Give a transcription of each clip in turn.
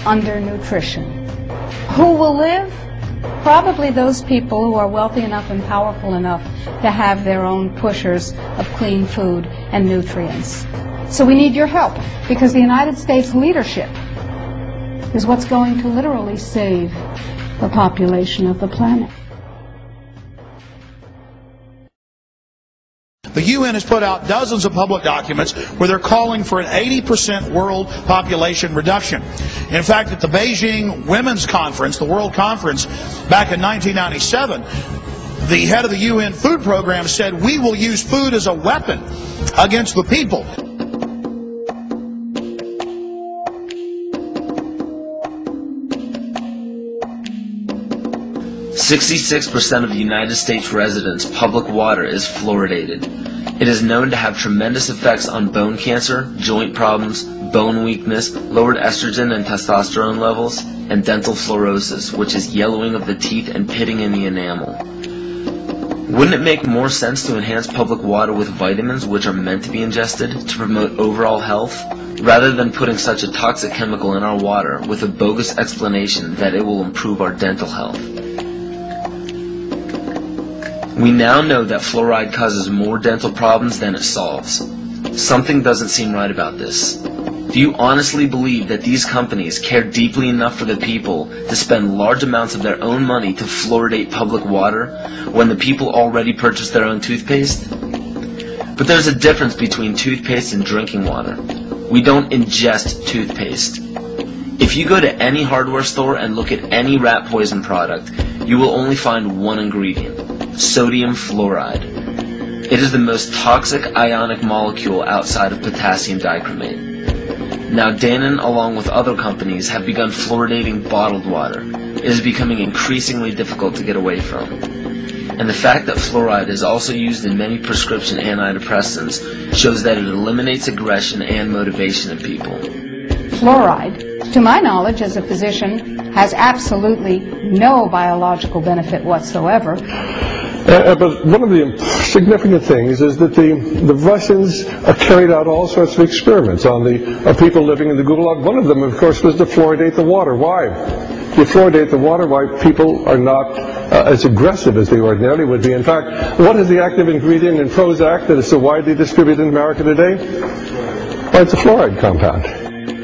undernutrition. Who will live? Probably those people who are wealthy enough and powerful enough to have their own pushers of clean food and nutrients. So we need your help, because the United States leadership is what's going to literally save the population of the planet. The UN has put out dozens of public documents where they're calling for an 80% world population reduction. In fact, at the Beijing Women's Conference, the World Conference, back in 1997, the head of the UN Food Program said, "We will use food as a weapon against the people." 66% of the United States residents' public water is fluoridated. It is known to have tremendous effects on bone cancer, joint problems, bone weakness, lowered estrogen and testosterone levels, and dental fluorosis, which is yellowing of the teeth and pitting in the enamel. Wouldn't it make more sense to enhance public water with vitamins which are meant to be ingested to promote overall health, rather than putting such a toxic chemical in our water with a bogus explanation that it will improve our dental health? We now know that fluoride causes more dental problems than it solves. Something doesn't seem right about this. Do you honestly believe that these companies care deeply enough for the people to spend large amounts of their own money to fluoridate public water when the people already purchase their own toothpaste? But there's a difference between toothpaste and drinking water. We don't ingest toothpaste. If you go to any hardware store and look at any rat poison product, you will only find one ingredient: sodium fluoride. It is the most toxic ionic molecule outside of potassium dichromate. Now Dannon, along with other companies, have begun fluoridating bottled water. It is becoming increasingly difficult to get away from. And the fact that fluoride is also used in many prescription antidepressants shows that it eliminates aggression and motivation in people. Fluoride, to my knowledge as a physician, has absolutely no biological benefit whatsoever. But one of the significant things is that the Russians carried out all sorts of experiments on the people living in the Gulag. One of them, of course, was to fluoridate the water. Why? You fluoridate the water, why people are not as aggressive as they ordinarily would be. In fact, what is the active ingredient in Prozac that is so widely distributed in America today? Well, it's a fluoride compound.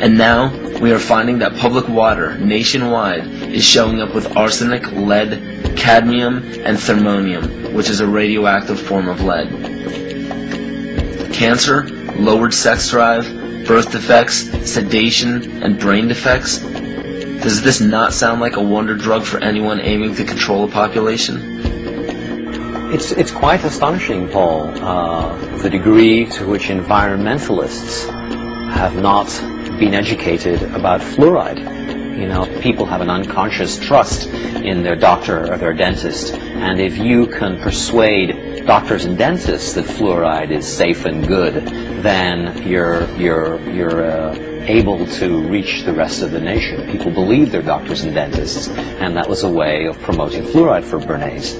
And now, we are finding that public water nationwide is showing up with arsenic, lead, cadmium, and thermonium, which is a radioactive form of lead. Cancer, lowered sex drive, birth defects, sedation, and brain defects. Does this not sound like a wonder drug for anyone aiming to control a population? It's quite astonishing, Paul, the degree to which environmentalists have not been educated about fluoride. You know, people have an unconscious trust in their doctor or their dentist, and if you can persuade doctors and dentists that fluoride is safe and good, then you're able to reach the rest of the nation. People believe their doctors and dentists, and that was a way of promoting fluoride for Bernays.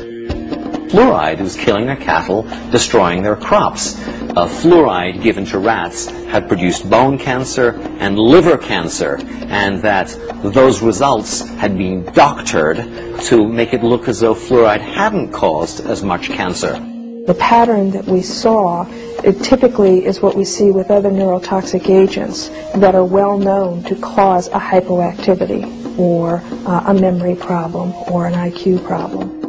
Fluoride was killing their cattle, destroying their crops. Fluoride given to rats had produced bone cancer and liver cancer, and that those results had been doctored to make it look as though fluoride hadn't caused as much cancer. The pattern that we saw, it typically is what we see with other neurotoxic agents that are well known to cause a hypoactivity or a memory problem or an IQ problem.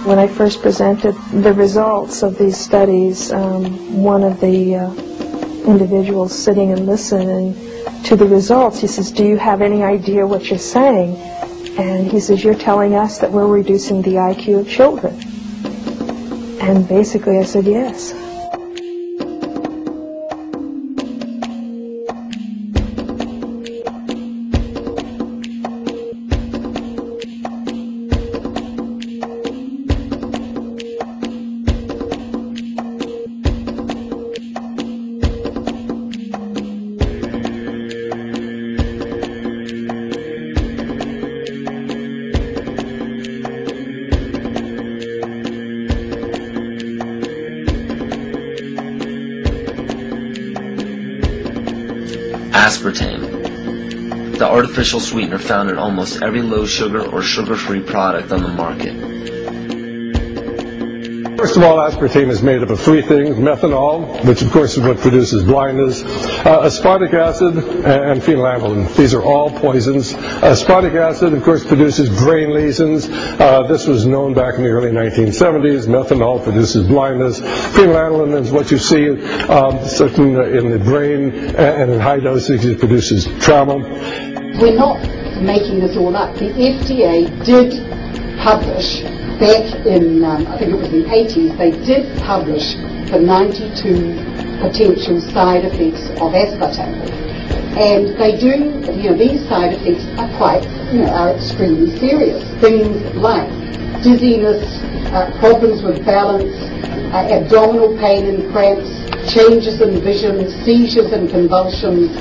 When I first presented the results of these studies, one of the individuals sitting and listening to the results, he says, "Do you have any idea what you're saying?" And he says, "You're telling us that we're reducing the IQ of children." And basically I said, yes. Aspartame. the artificial sweetener found in almost every low-sugar or sugar-free product on the market. First of all, aspartame is made up of three things: methanol, which of course is what produces blindness, aspartic acid, and phenylalanine. These are all poisons. Aspartic acid, of course, produces brain lesions. This was known back in the early 1970s. Methanol produces blindness. Phenylalanine is what you see in the brain, and in high dosage it produces trauma. We're not making this all up. The FDA did publish back in, I think it was the 80s, they did publish the 92 potential side effects of aspartame. And they do, these side effects are quite, are extremely serious. Things like dizziness, problems with balance, abdominal pain and cramps, changes in vision, seizures and convulsions,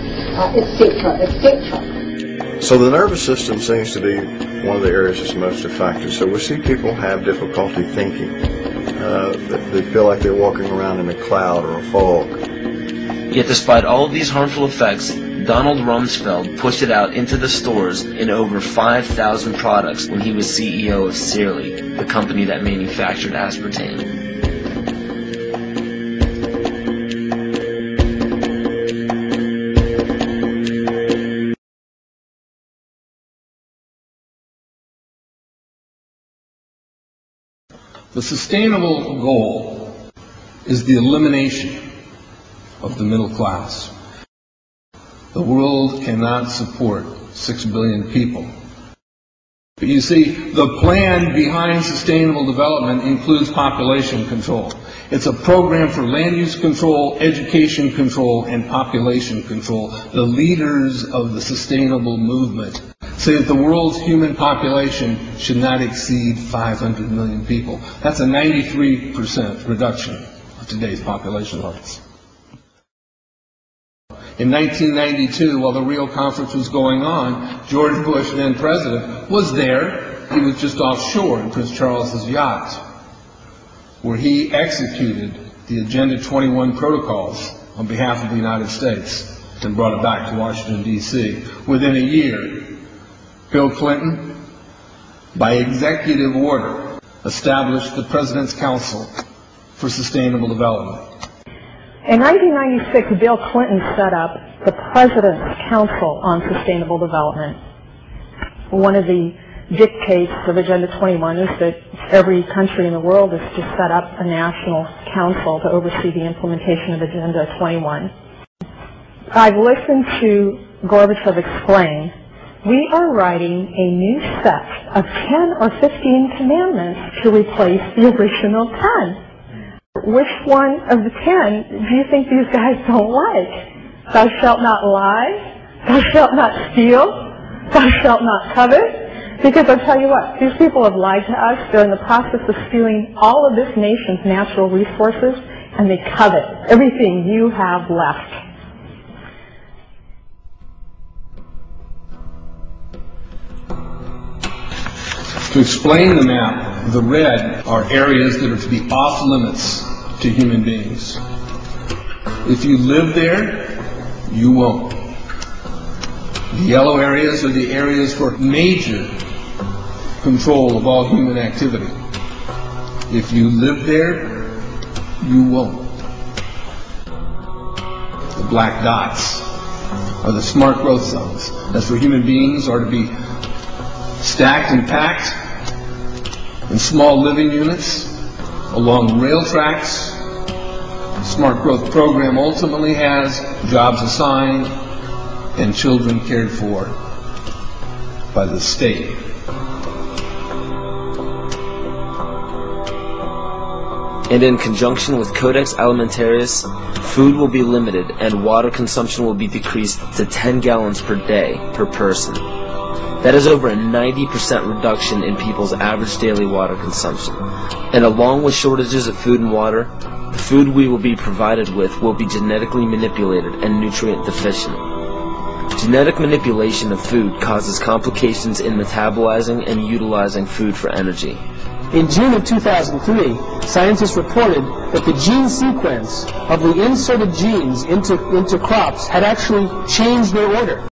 etc., etc. So the nervous system seems to be one of the areas that's most affected. So we see people have difficulty thinking. They feel like they're walking around in a cloud or a fog. Yet despite all of these harmful effects, Donald Rumsfeld pushed it out into the stores in over 5,000 products when he was CEO of Searly, the company that manufactured aspartame. The sustainable goal is the elimination of the middle class. The world cannot support 6 billion people. But you see, the plan behind sustainable development includes population control. It's a program for land use control, education control, and population control. The leaders of the sustainable movement say that the world's human population should not exceed 500 million people. That's a 93% reduction of today's population levels. In 1992, while the Rio Conference was going on, George Bush, then president, was there. He was just offshore in Prince Charles's yacht, where he executed the Agenda 21 protocols on behalf of the United States and brought it back to Washington, D.C. Within a year, Bill Clinton, by executive order, established the President's Council for Sustainable Development. In 1996, Bill Clinton set up the President's Council on Sustainable Development. One of the dictates of Agenda 21 is that every country in the world is to set up a national council to oversee the implementation of Agenda 21. I've listened to Gorbachev explain, we are writing a new set of 10 or 15 commandments to replace the original 10. Which one of the 10 do you think these guys don't like? Thou shalt not lie, thou shalt not steal, thou shalt not covet. Because I'll tell you what, these people have lied to us. They're in the process of stealing all of this nation's natural resources, and they covet everything you have left. To explain the map, the red are areas that are to be off limits to human beings. If you live there, you won't. The yellow areas are the areas for major control of all human activity. If you live there, you won't. The black dots are the smart growth zones. That's where human beings are to be stacked and packed in small living units along rail tracks. The Smart Growth Program ultimately has jobs assigned and children cared for by the state. And in conjunction with Codex Alimentarius, food will be limited and water consumption will be decreased to 10 gallons per day per person. That is over a 90% reduction in people's average daily water consumption. And along with shortages of food and water, the food we will be provided with will be genetically manipulated and nutrient deficient. Genetic manipulation of food causes complications in metabolizing and utilizing food for energy. In June of 2003, scientists reported that the gene sequence of the inserted genes into crops had actually changed their order.